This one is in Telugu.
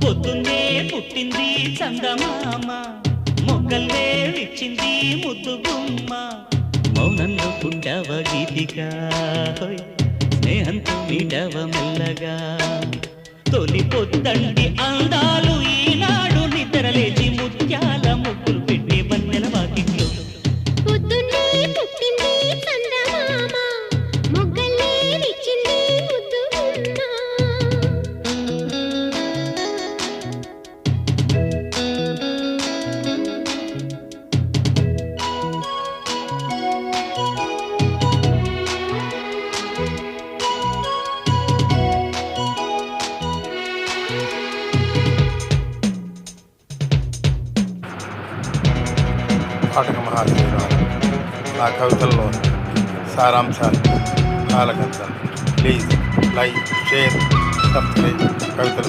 పొద్దున్నే పుట్టింది చందమామ, మొగ్గల్లే విచ్చింది ముద్దు గుమ్మ. మౌనంలో పుట్టవ గీతిగా, స్నేహంతో మీటవ మెల్లగా. తొలి పొద్దండి అందాలు ఈనాడు నిద్రలేచి ముత్యాల ముగ్గులు పెట్టి వన్నెల వాకిట్లో. పొద్దున్నే పుట్టింది చందమామ, మొగ్గల్లే విచ్చింది ముద్దు గుమ్మ. పాఠక మహాశివరావు నా కవితల్లో సారాంశాలు ఆలకించండి. ప్లీజ్ లైక్, షేర్, సబ్స్క్రైబ్ కవితల